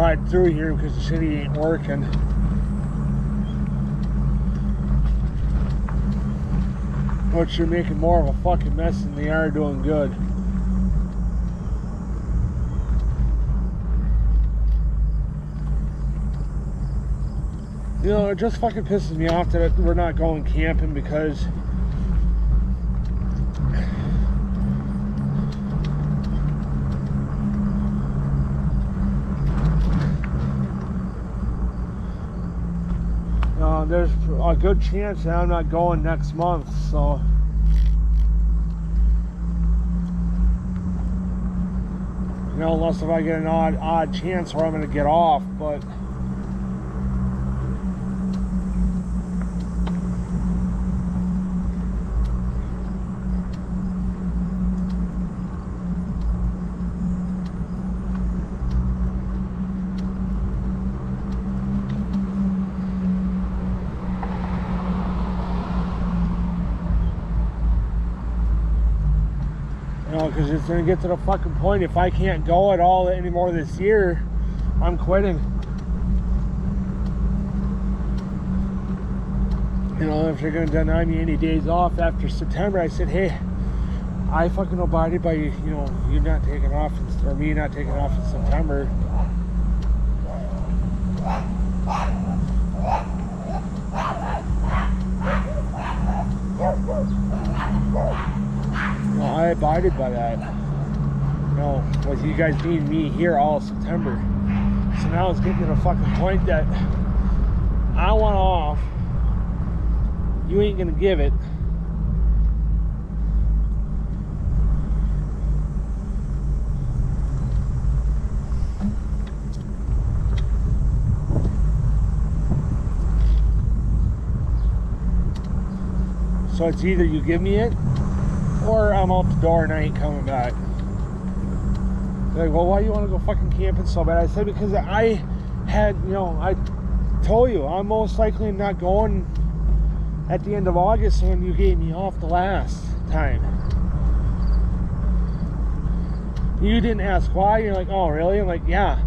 Right through here because the city ain't working. Which you're making more of a fucking mess than they are doing good. You know, it just fucking pisses me off that we're not going camping because there's a good chance that I'm not going next month, so you know, unless if I get an odd chance where I'm gonna get off, but you know, because it's going to get to the fucking point, if I can't go at all anymore this year, I'm quitting. You know, if they're going to deny me any days off after September, I said, hey, I fucking abided by, you know, you not taking off, or me not taking off in September. Well, I abided by that. You know, with you guys needing me here all of September. So now it's getting to the fucking point that I want off. You ain't gonna give it. So it's either you give me it, or I'm out the door and I ain't coming back. They're like, well, why do you want to go fucking camping so bad? I said, because I had, you know, I told you, I'm most likely not going at the end of August when you gave me off the last time. You didn't ask why. You're like, oh, really? I'm like, yeah.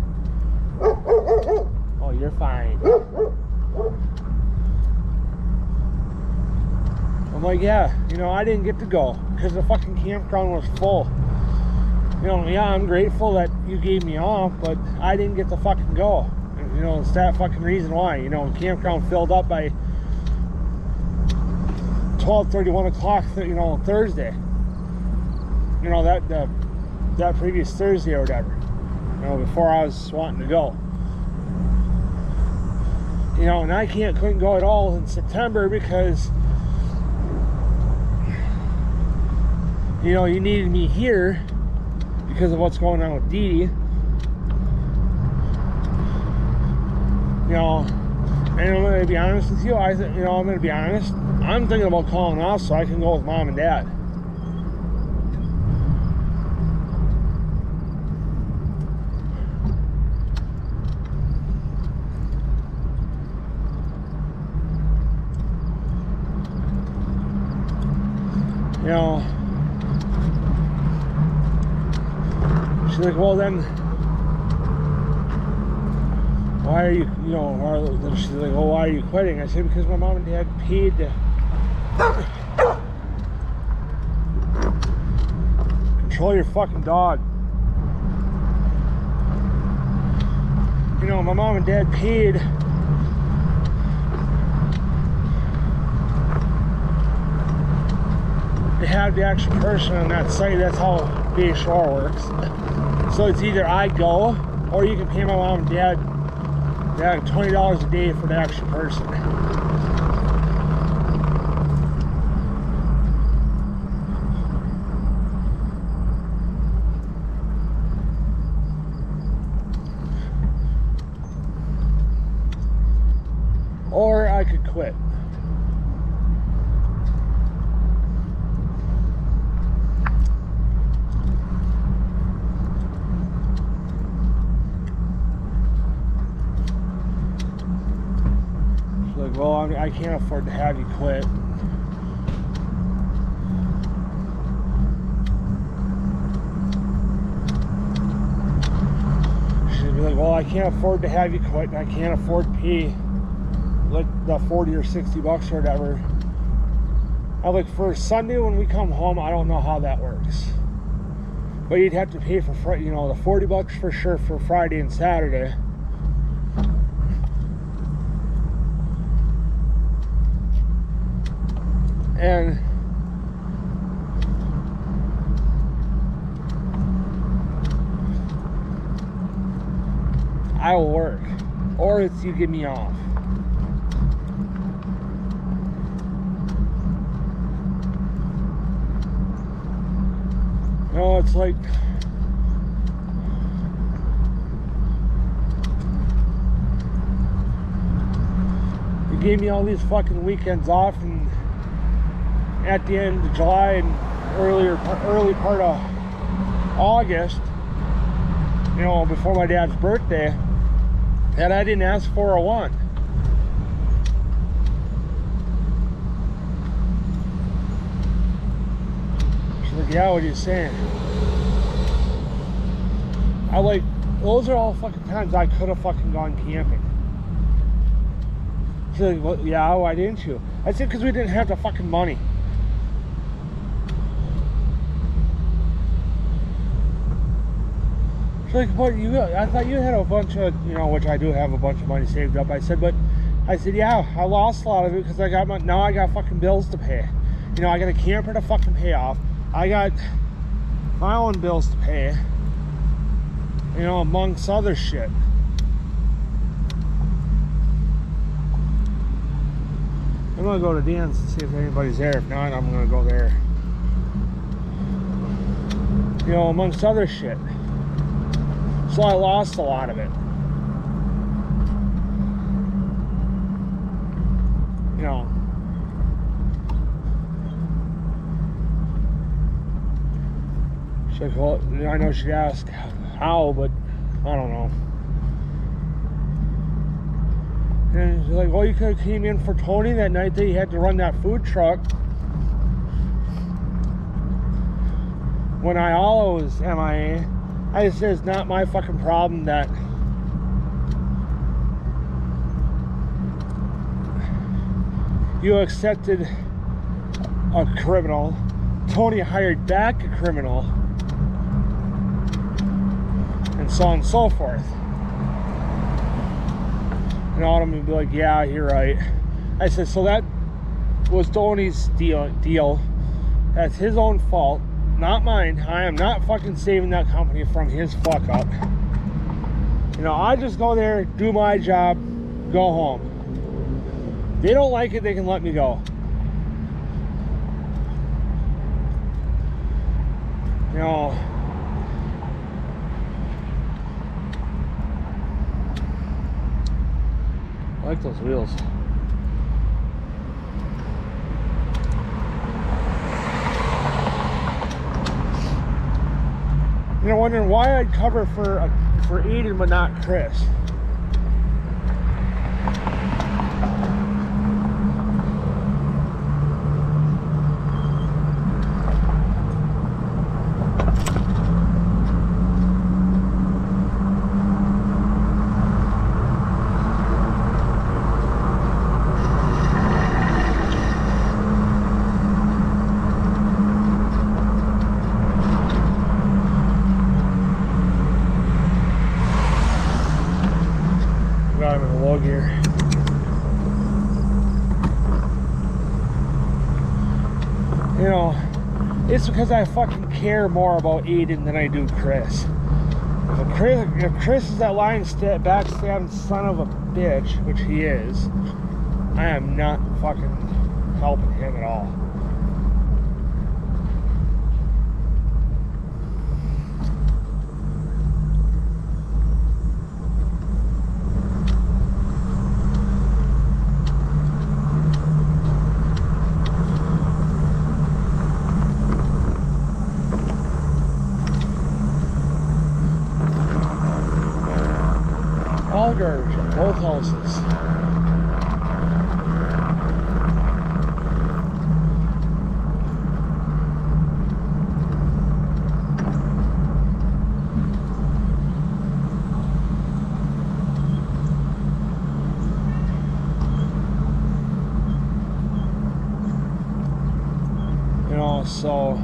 Oh, you're fine. I'm like, yeah, you know, I didn't get to go because the fucking campground was full. You know, yeah, I'm grateful that you gave me off, but I didn't get to fucking go. And, you know, it's that fucking reason why. You know, the campground filled up by 12:30, 1 o'clock, you know, Thursday. You know, that previous Thursday or whatever. You know, before I was wanting to go. You know, and I couldn't go at all in September because, you know, you needed me here because of what's going on with Dee Dee. You know, and I'm going to be honest with you. I'm going to be honest. I'm thinking about calling off so I can go with Mom and Dad. You know, she's like, well then, why are you, you know, then she's like, well, why are you quitting? I said, because my mom and dad paid to control your fucking dog. You know, my mom and dad paid to have the extra person on that site. That's how Bay Shore works. So it's either I go, or you can pay my mom and dad $20 a day for the extra person. Or I could quit. Well, I can't afford to have you quit. She'd be like, well, I can't afford to have you quit, and I can't afford to pay like the 40 or 60 bucks or whatever. I'm like, for Sunday when we come home, I don't know how that works. But you'd have to pay for, the 40 bucks for sure for Friday and Saturday. And I will work, or it's you give me off. No, it's like you gave me all these fucking weekends off, and at the end of July and early part of August, before my dad's birthday, that I didn't ask for or want. She's like, yeah, what are you saying? Those are all fucking times I could have fucking gone camping. She's like, well, yeah, why didn't you? I said, because we didn't have the fucking money. Like, but I thought you had a bunch of, which I do have a bunch of money saved up. I said, yeah, I lost a lot of it because now I got fucking bills to pay. I got a camper to fucking pay off. I got my own bills to pay, amongst other shit. I'm gonna go to Dan's and see if anybody's there. If not, I'm gonna go there. Amongst other shit. So I lost a lot of it. She's like, well, I know she'd ask how, but I don't know. And she's like, well, you could have came in for Tony that night that he had to run that food truck. When I always MIA. I just said it's not my fucking problem that you accepted a criminal. Tony hired back a criminal, and so on and so forth. And Autumn would be like, yeah, you're right. I said, so that was Tony's deal. That's his own fault. Not mine. I am not fucking saving that company from his fuck up. I just go there, do my job, go home. If they don't like it, they can let me go. I like those wheels. Wondering why I'd cover for Aiden but not Chris. Got him in the low gear. It's because I fucking care more about Aiden than I do Chris. If Chris is that lying backstabbing son of a bitch, which he is, I am not fucking helping him at all. All garbage at both houses. know, so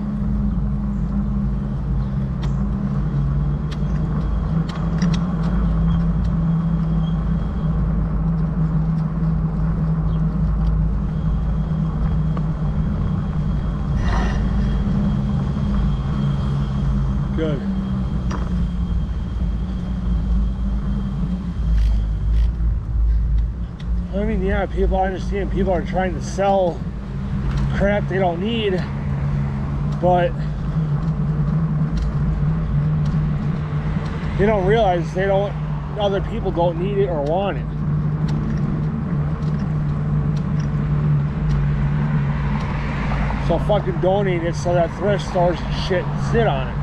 good. I mean, yeah, people, I understand people are trying to sell crap they don't need, but they don't realize other people don't need it or want it. So fucking donate it so that thrift stores shit sit on it.